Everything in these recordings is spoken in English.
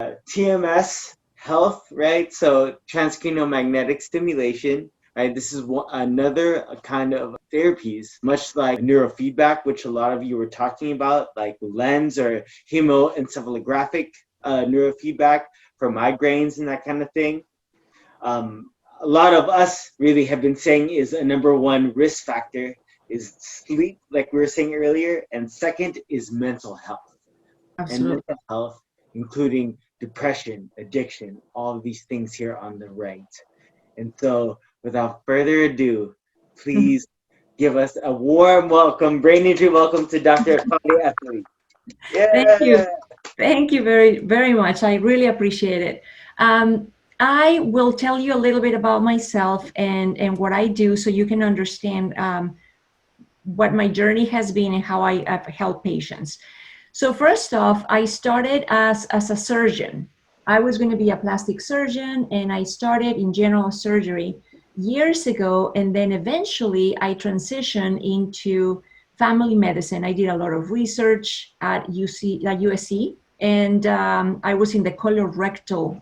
TMS health, right? So transcranial magnetic stimulation, right? This is another kind of therapies, much like neurofeedback, which a lot of you were talking about, like lens or hemoencephalographic neurofeedback for migraines and that kind of thing. A lot of us really have been saying is a number one risk factor is sleep, like we were saying earlier, and second is mental health. And Absolutely. mental health, including depression, addiction, all of these things here on the right. And so, without further ado, please give us a warm welcome, brain injury welcome to Dr. Claudia Ethely. Thank you. Yeah. Thank you very, very much. I really appreciate it. I will tell you a little bit about myself and what I do so you can understand what my journey has been and how I've helped patients. So first off, I started as a surgeon. I was going to be a plastic surgeon, and I started in general surgery years ago, and then eventually I transitioned into family medicine. I did a lot of research at USC, and I was in the colorectal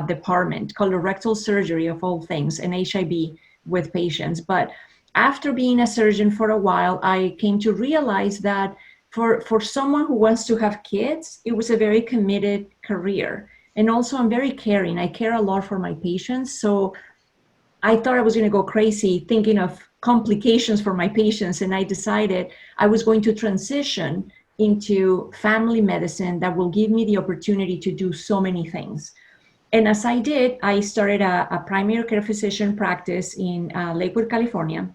department, colorectal surgery of all things, and HIV with patients. But after being a surgeon for a while, I came to realize that for someone who wants to have kids, it was a very committed career. And also, I'm very caring. I care a lot for my patients. So I thought I was going to go crazy thinking of complications for my patients. And I decided I was going to transition into family medicine that will give me the opportunity to do so many things. And as I did, I started a primary care physician practice in Lakewood, California.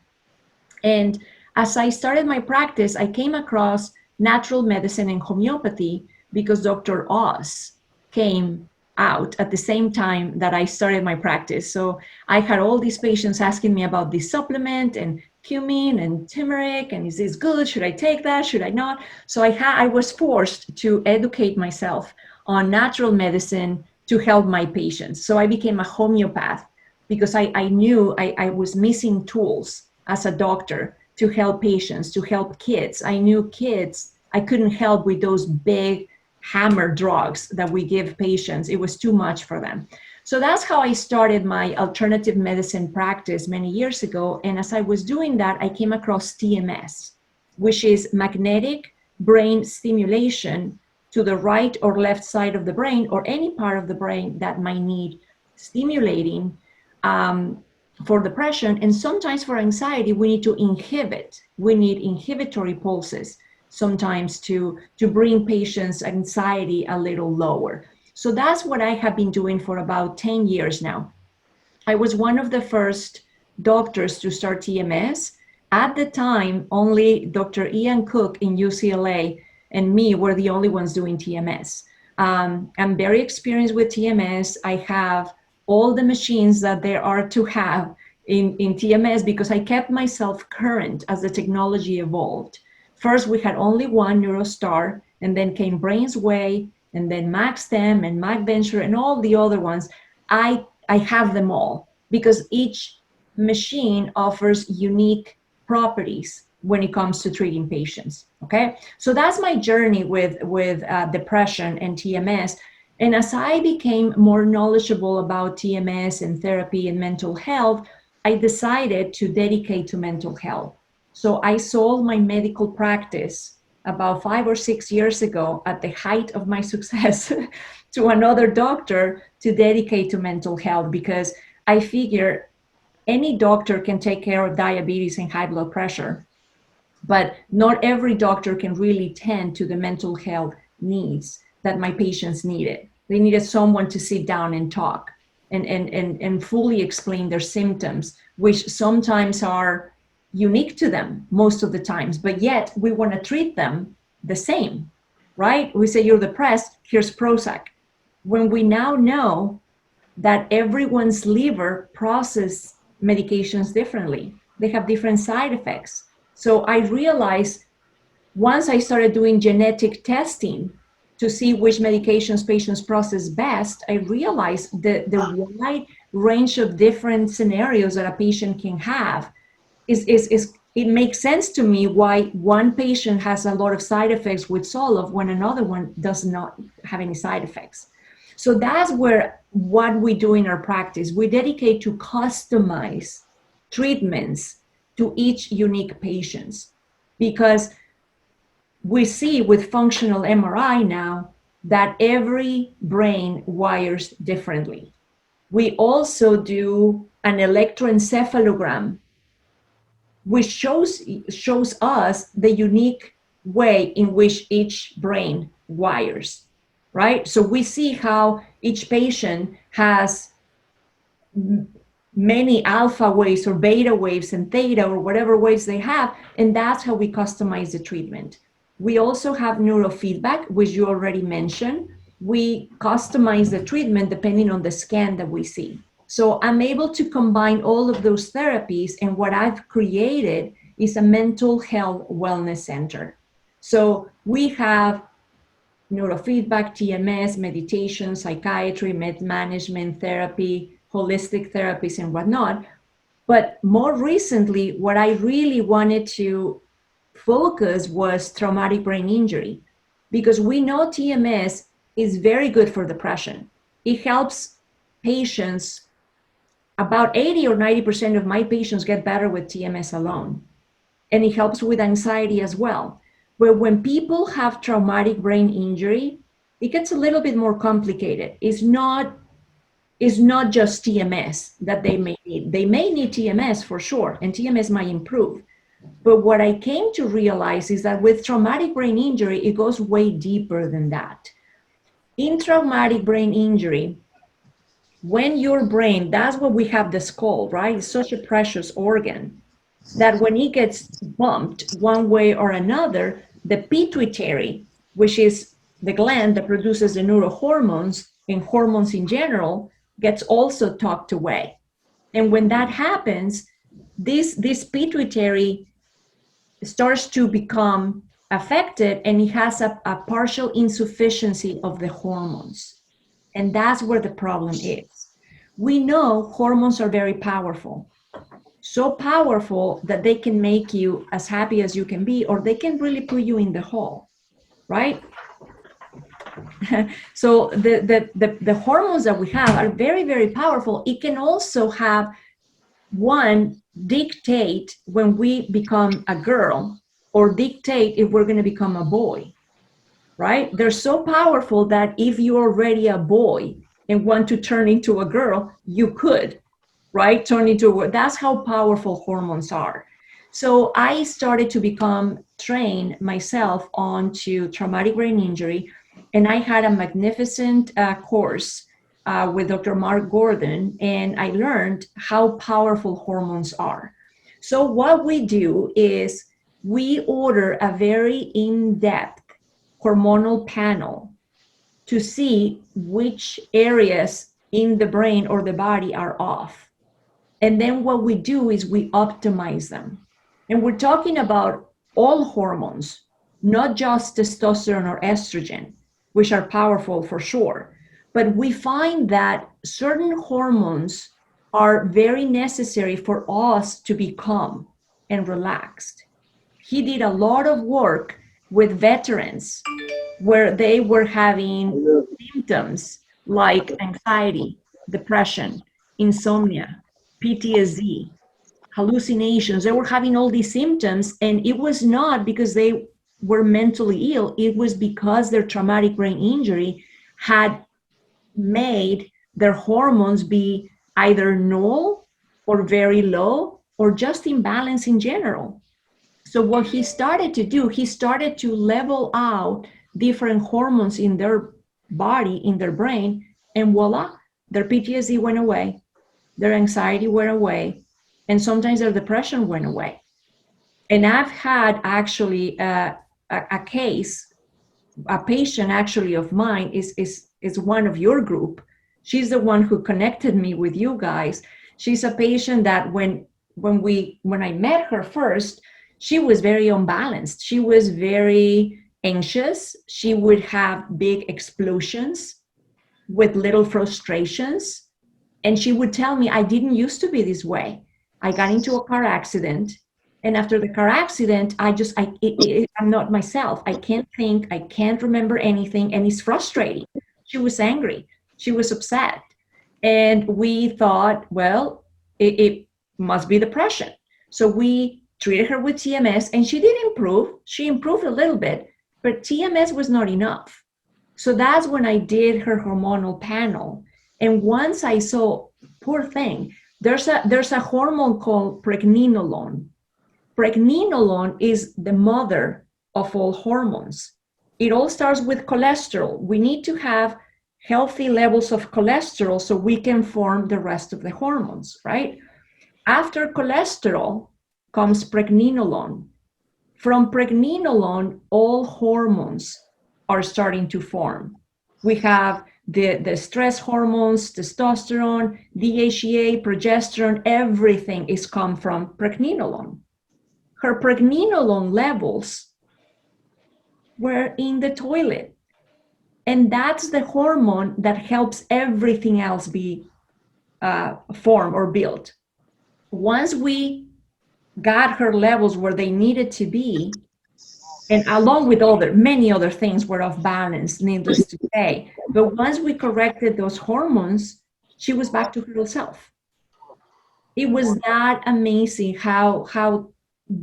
And as I started my practice, I came across natural medicine and homeopathy because Dr. Oz came out at the same time that I started my practice. So I had all these patients asking me about this supplement and cumin and turmeric, and is this good? Should I take that? Should I not? So I was forced to educate myself on natural medicine to help my patients. So I became a homeopath because I knew I was missing tools as a doctor to help patients, to help kids. I knew kids, I couldn't help with those big hammer drugs that we give patients. It was too much for them. So that's how I started my alternative medicine practice many years ago. And as I was doing that, I came across TMS, which is magnetic brain stimulation to the right or left side of the brain, or any part of the brain that might need stimulating. For depression, and sometimes for anxiety, we need to inhibit. We need inhibitory pulses sometimes to bring patients' anxiety a little lower. So that's what I have been doing for about 10 years now. I was one of the first doctors to start TMS. At the time, only Dr. Ian Cook in UCLA and me were the only ones doing TMS. I'm very experienced with TMS. I have all the machines that there are to have in TMS because I kept myself current as the technology evolved. First, we had only one NeuroStar, and then came BrainsWay, and then MaxStem and MagVenture, and all the other ones. I have them all because each machine offers unique properties when it comes to treating patients. Okay, so that's my journey with depression and TMS. And as I became more knowledgeable about TMS and therapy and mental health, I decided to dedicate to mental health. So I sold my medical practice about 5 or 6 years ago at the height of my success to another doctor to dedicate to mental health because I figure any doctor can take care of diabetes and high blood pressure, but not every doctor can really tend to the mental health needs that my patients needed. They needed someone to sit down and talk and fully explain their symptoms, which sometimes are unique to them most of the times, but yet we want to treat them the same, right? We say you're depressed, here's Prozac. When we now know that everyone's liver processes medications differently, they have different side effects. So I realized once I started doing genetic testing to see which medications patients process best, I realized the wide range of different scenarios that a patient can have is it makes sense to me why one patient has a lot of side effects with Zoloft when another one does not have any side effects. So that's where what we do in our practice, we dedicate to customize treatments to each unique patients, because we see with functional MRI now that every brain wires differently. We also do an electroencephalogram, which shows us the unique way in which each brain wires, right? So we see how each patient has many alpha waves or beta waves and theta or whatever waves they have, and that's how we customize the treatment. We also have neurofeedback, which you already mentioned. We customize the treatment depending on the scan that we see. So I'm able to combine all of those therapies, and what I've created is a mental health wellness center. So we have neurofeedback, TMS, meditation, psychiatry, med management, therapy, holistic therapies, and whatnot. But more recently, what I really wanted to focus was traumatic brain injury, because we know TMS is very good for depression. It helps patients. About 80 or 90% of my patients get better with TMS alone. And it helps with anxiety as well. But when people have traumatic brain injury, it gets a little bit more complicated. It's not just TMS that they may need. They may need TMS for sure, and TMS might improve. But what I came to realize is that with traumatic brain injury, it goes way deeper than that. In traumatic brain injury, when your brain, that's what we have the skull, right? It's such a precious organ that when it gets bumped one way or another, the pituitary, which is the gland that produces the neurohormones and hormones in general, gets also tucked away. And when that happens, this pituitary starts to become affected, and it has a partial insufficiency of the hormones. And that's where the problem is. We know hormones are very powerful, so powerful that they can make you as happy as you can be, or they can really put you in the hole, right? So the hormones that we have are very, very powerful. It can also have one dictate when we become a girl, or dictate if we're going to become a boy, right? They're so powerful that if you're already a boy and want to turn into a girl, you could, right? Turn into a, that's how powerful hormones are. So I started to become trained myself onto traumatic brain injury, and I had a magnificent course with Dr. Mark Gordon, and I learned how powerful hormones are. So what we do is we order a very in-depth hormonal panel to see which areas in the brain or the body are off. And then what we do is we optimize them. And we're talking about all hormones, not just testosterone or estrogen, which are powerful for sure. But we find that certain hormones are very necessary for us to be calm and relaxed. He did a lot of work with veterans where they were having symptoms like anxiety, depression, insomnia, PTSD, hallucinations. They were having all these symptoms, and it was not because they were mentally ill. It was because their traumatic brain injury had made their hormones be either null or very low or just imbalance in general. So what he started to do, he started to level out different hormones in their body, in their brain, and voila, their PTSD went away, their anxiety went away, and sometimes their depression went away. And I've had actually a case, a patient actually of mine is one of your group. She's the one who connected me with you guys. She's a patient that when I met her first, she was very unbalanced. She was very anxious. She would have big explosions with little frustrations. And she would tell me, I didn't used to be this way. I got into a car accident. And after the car accident, I'm not myself. I can't think, I can't remember anything. And it's frustrating. She was angry. She was upset. And we thought, well, it must be depression. So we treated her with TMS, and she did improve. She improved a little bit, but TMS was not enough. So that's when I did her hormonal panel. And once I saw, poor thing, there's a hormone called pregnenolone. Pregnenolone is the mother of all hormones. It all starts with cholesterol. We need to have healthy levels of cholesterol so we can form the rest of the hormones, right? After cholesterol comes pregnenolone. From pregnenolone, all hormones are starting to form. We have the stress hormones, testosterone, DHEA, progesterone, everything is come from pregnenolone. Her pregnenolone levels were in the toilet. And that's the hormone that helps everything else be formed or built. Once we got her levels where they needed to be, and along with many other things were off balance, needless to say. But once we corrected those hormones, she was back to her old self. It was that amazing how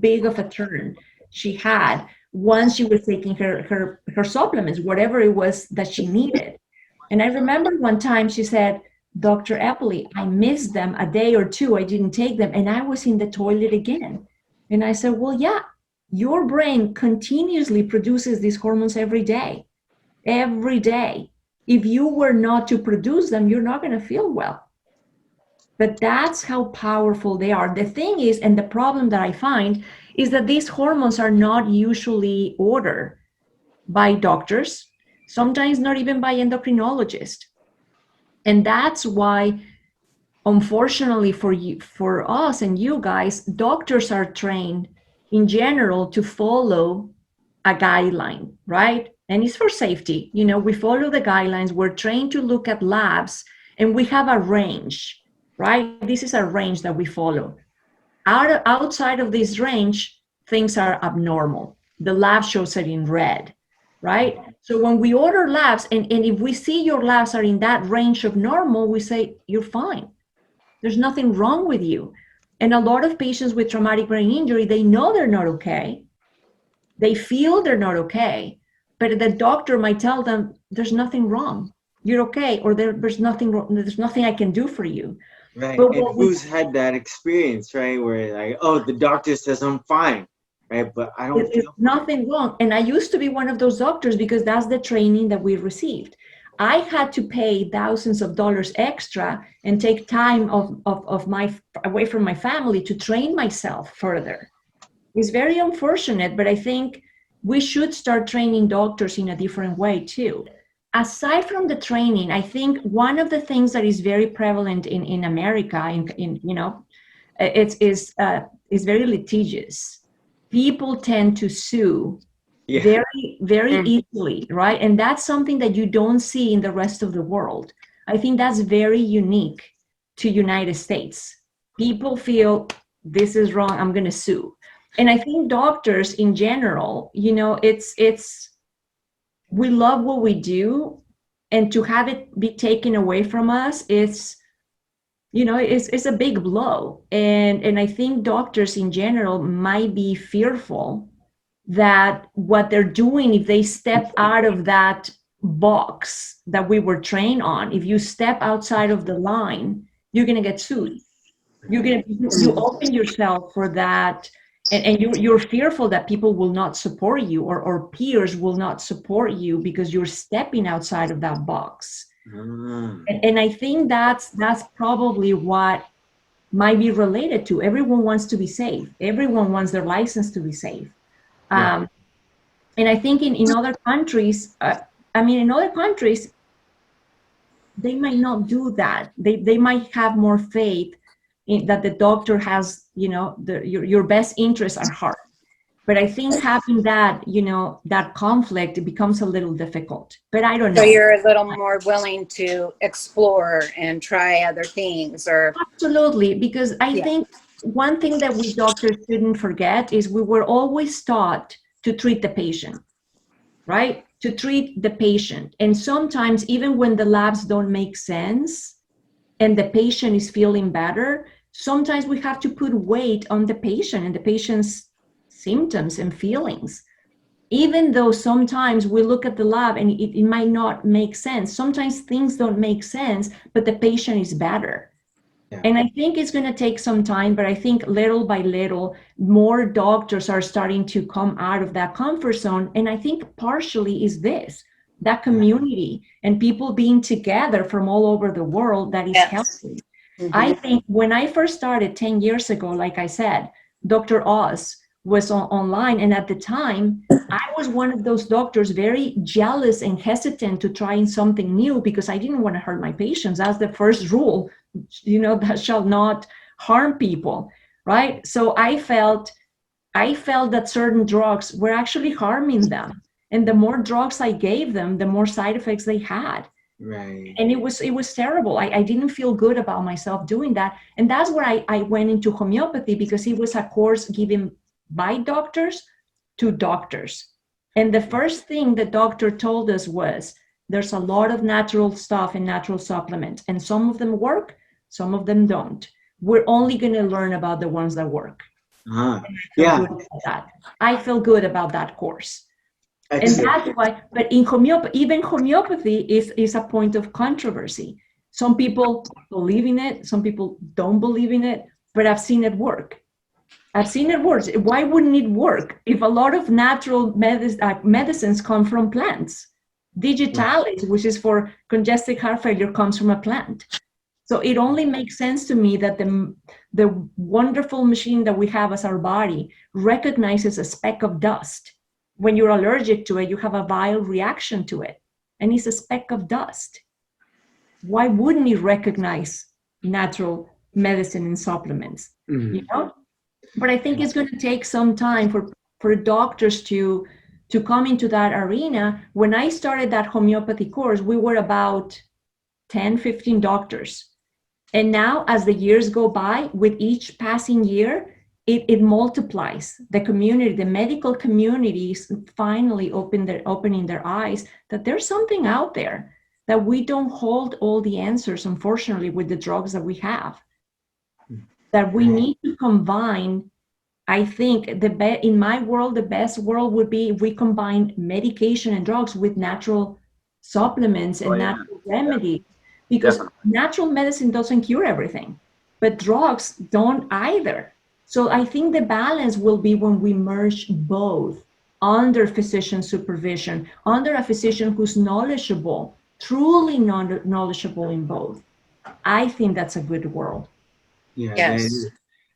big of a turn she had once she was taking her supplements, whatever it was that she needed. And I remember one time she said, Dr. Epley, I missed them a day or two. I didn't take them, and I was in the toilet again. And I said, well, yeah, your brain continuously produces these hormones every day. Every day. If you were not to produce them, you're not going to feel well. But that's how powerful they are. The thing is, and the problem that I find is that these hormones are not usually ordered by doctors, sometimes not even by endocrinologists. And that's why, unfortunately for us and you guys, doctors are trained in general to follow a guideline, right? And it's for safety. You know, we follow the guidelines. We're trained to look at labs, and we have a range, right? This is a range that we follow. Outside of this range, things are abnormal. The lab shows it in red, right? So when we order labs, and if we see your labs are in that range of normal, we say, you're fine. There's nothing wrong with you. And a lot of patients with traumatic brain injury, they know they're not okay. They feel they're not okay, but the doctor might tell them, there's nothing wrong. You're okay, or there's nothing wrong. There's nothing I can do for you. Right. But And who's had that experience, right? Where like, oh, the doctor says I'm fine, right? But I don't there's feel nothing wrong. And I used to be one of those doctors because that's the training that we received. I had to pay thousands of dollars extra and take time of my away from my family to train myself further. It's very unfortunate, but I think we should start training doctors in a different way too. Aside from the training, I think one of the things that is very prevalent in America, in you know, is very litigious. People tend to sue very easily, right? And that's something that you don't see in the rest of the world. I think that's very unique to United States. People feel this is wrong, I'm going to sue. And I think doctors in general, you know, it's we love what we do, and to have it be taken away from us, it's, you know, it's a big blow. And I think doctors in general might be fearful that what they're doing, if they step out of that box that we were trained on, if you step outside of the line, you're going to get sued. You open yourself for that, and you're fearful that people will not support you, or peers will not support you because you're stepping outside of that box. And I think that's probably what might be related to. Everyone wants to be safe. Everyone wants their license to be safe. And I think in other countries, in other countries, they might not do that. They might have more faith in that the doctor has, you know, your best interests are heart. But I think having that, you know, that conflict, it becomes a little difficult. But I don't know. So you're a little more willing to explore and try other things, or? Absolutely, because I think one thing that we doctors shouldn't forget is we were always taught to treat the patient, right? to treat the patient. And sometimes even when the labs don't make sense and the patient is feeling better, sometimes we have to put weight on the patient and the patient's symptoms and feelings. Even though sometimes we look at the lab and it might not make sense. Sometimes things don't make sense, but the patient is better. Yeah. And I think it's going to take some time, but I think little by little, more doctors are starting to come out of that comfort zone. And I think partially is this, that community and people being together from all over the world that is helping. I think when I first started 10 years ago, like I said, Dr. Oz was online. And at the time, I was one of those doctors very jealous and hesitant to trying something new because I didn't want to hurt my patients. That's the first rule, that shall not harm people, right? So I felt that certain drugs were actually harming them. And the more drugs I gave them, the more side effects they had. Right. And it was terrible. I didn't feel good about myself doing that. And that's where I went into homeopathy, because it was a course given by doctors to doctors. And the first thing the doctor told us was, there's a lot of natural stuff and natural supplements, and some of them work, some of them don't. We're only going to learn about the ones that work. Yeah. I feel good about that course. Excellent. And that's why, but in even homeopathy is a point of controversy. Some people believe in it, some people don't believe in it, but I've seen it work. Why wouldn't it work if a lot of natural medicines come from plants? Digitalis, which is for congestive heart failure, comes from a plant. So it only makes sense to me that the wonderful machine that we have as our body recognizes a speck of dust. When you're allergic to it, you have a viral reaction to it, and it's a speck of dust. Why wouldn't it recognize natural medicine and supplements? But I think it's going to take some time for doctors to come into that arena. When I started that homeopathy course, we were about 10, 15 doctors. And now as the years go by, with each passing year, it multiplies. The community, the medical communities finally opening their eyes that there's something out there, that we don't hold all the answers, unfortunately, with the drugs that we have. That we need to combine. I think in my world, the best world would be if we combine medication and drugs with natural supplements and natural remedies, because natural medicine doesn't cure everything, but drugs don't either. So I think the balance will be when we merge both under physician supervision, under a physician who's knowledgeable, truly knowledgeable in both. I think that's a good world. Yeah. Yes.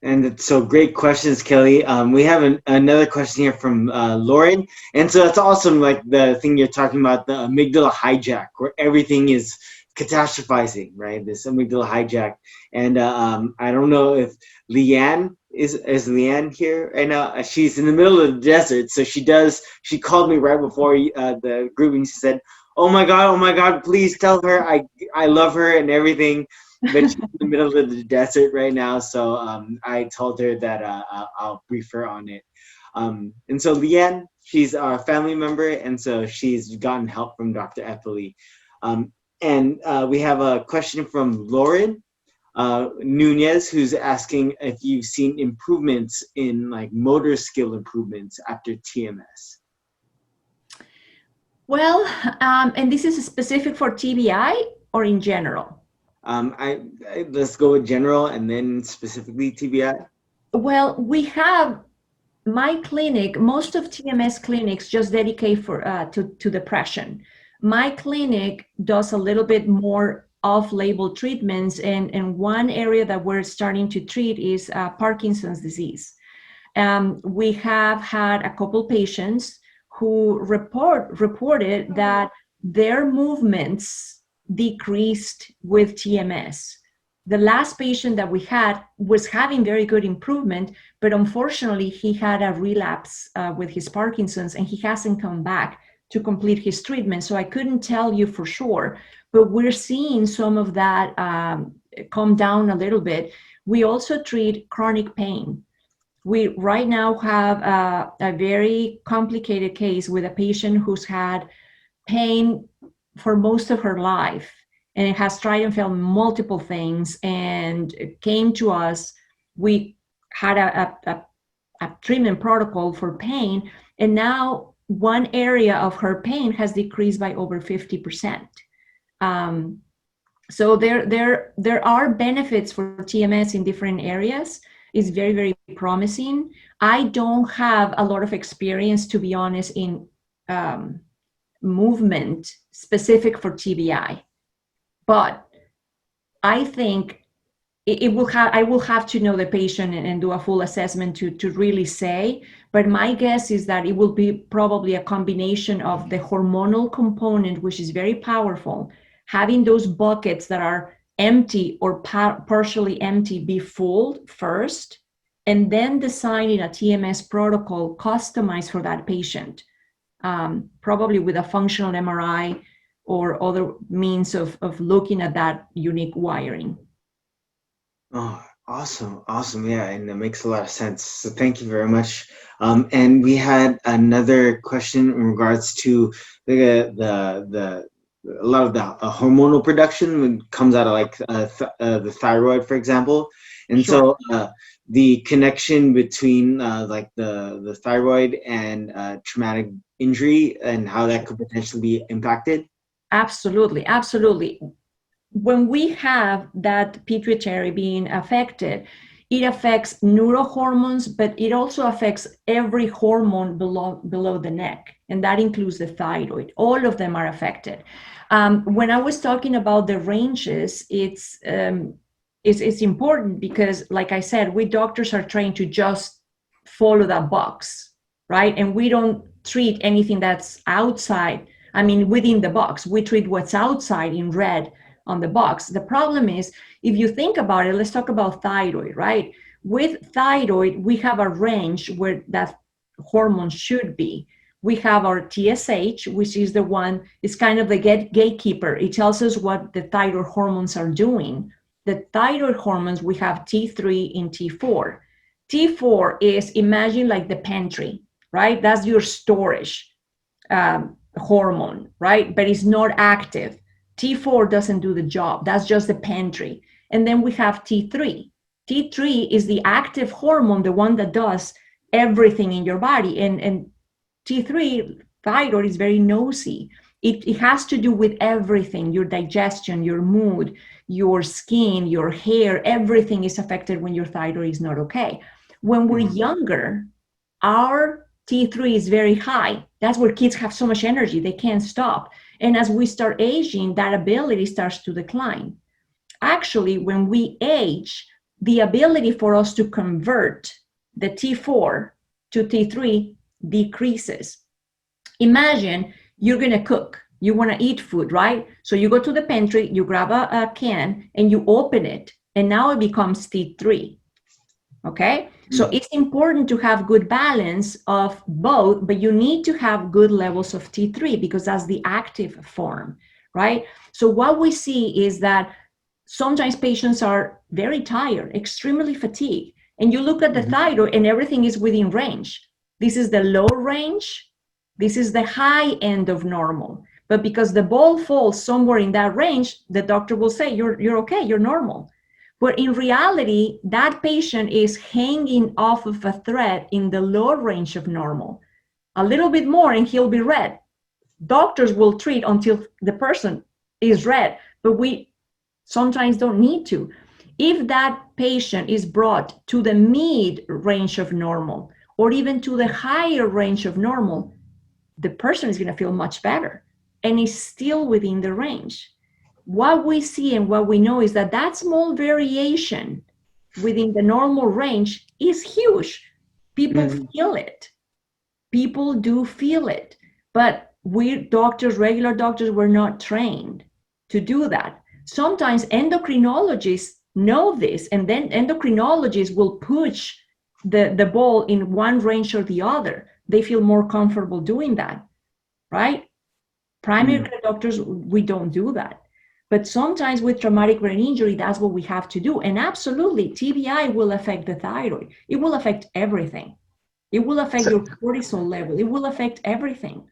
And so great questions, Kelly. We have another question here from Lauren. And so that's awesome, like the thing you're talking about, the amygdala hijack, where everything is catastrophizing, right? This amygdala hijack. And I don't know if Leanne, is Leanne here right now? She's in the middle of the desert. So she called me right before the grouping. She said, oh my God, please tell her I love her and everything. But she's in the middle of the desert right now, so I told her that I'll brief her on it. And so Leanne, she's our family member, and so she's gotten help from Dr. Etheli. And we have a question from Lauren Nunez, who's asking if you've seen improvements in like motor skill improvements after TMS. Well, and this is specific for TBI or in general? Let's go with general and then specifically TBI. Well, we have my clinic. Most of TMS clinics just dedicate to depression. My clinic does a little bit more off-label treatments, and one area that we're starting to treat is Parkinson's disease. We have had a couple patients who reported that their movements decreased with TMS. The last patient that we had was having very good improvement, but unfortunately he had a relapse with his Parkinson's, and he hasn't come back to complete his treatment. So I couldn't tell you for sure, but we're seeing some of that come down a little bit. We also treat chronic pain. We right now have a very complicated case with a patient who's had pain for most of her life, and has tried and failed multiple things, and came to us. We had a treatment protocol for pain, and now one area of her pain has decreased by over 50%. So there are benefits for TMS in different areas. It's very, very promising. I don't have a lot of experience, to be honest, in movement specific for TBI, but I think I will have to know the patient and do a full assessment to really say, but my guess is that it will be probably a combination of the hormonal component, which is very powerful, having those buckets that are empty or partially empty be full first, and then designing a TMS protocol customized for that patient, probably with a functional MRI or other means of looking at that unique wiring. Oh, awesome. Yeah, and that makes a lot of sense. So thank you very much. And we had another question in regards to the a lot of the hormonal production when it comes out of like the thyroid, for example. And Sure. so the connection between like the thyroid and traumatic injury and how that could potentially be impacted. Absolutely. When we have that pituitary being affected, it affects neurohormones, but it also affects every hormone below the neck, and that includes the thyroid. All of them are affected. When I was talking about the ranges, it's important because, like I said, we doctors are trained to just follow that box, right? And we don't treat anything that's outside. I mean, within the box, we treat what's outside in red on the box. The problem is, if you think about it, let's talk about thyroid, right? With thyroid, we have a range where that hormone should be. We have our TSH, which is the one, it's kind of the gatekeeper. It tells us what the thyroid hormones are doing. The thyroid hormones, we have T3 and T4. T4 is, imagine like the pantry, right? That's your storage hormone, right? But it's not active. T4 doesn't do the job. That's just the pantry. And then we have T3. T3 is the active hormone, the one that does everything in your body. And T3, thyroid, is very nosy. It has to do with everything, your digestion, your mood, your skin, your hair, everything is affected when your thyroid is not okay. When we're younger, our T3 is very high. That's where kids have so much energy, they can't stop. And as we start aging, that ability starts to decline. Actually, when we age, the ability for us to convert the T4 to T3 decreases. Imagine you're going to cook. You want to eat food, right? So you go to the pantry, you grab a can, and you open it, and now it becomes T3. Okay? So it's important to have good balance of both, but you need to have good levels of T3 because that's the active form, right? So what we see is that sometimes patients are very tired, extremely fatigued, and you look at the thyroid and everything is within range. This is the low range. This is the high end of normal. But because the ball falls somewhere in that range, the doctor will say, you're okay, you're normal. But in reality, that patient is hanging off of a thread in the low range of normal. A little bit more and he'll be red. Doctors will treat until the person is red, but we sometimes don't need to. If that patient is brought to the mid range of normal or even to the higher range of normal, the person is going to feel much better and is still within the range. What we see and what we know is that that small variation within the normal range is huge. People feel it. People do feel it. But we doctors, regular doctors, were not trained to do that. Sometimes endocrinologists know this, and then endocrinologists will push the ball in one range or the other. They feel more comfortable doing that, right? Primary care doctors, we don't do that. But sometimes with traumatic brain injury, that's what we have to do. And absolutely, TBI will affect the thyroid. It will affect everything. It will affect your cortisol level. It will affect everything.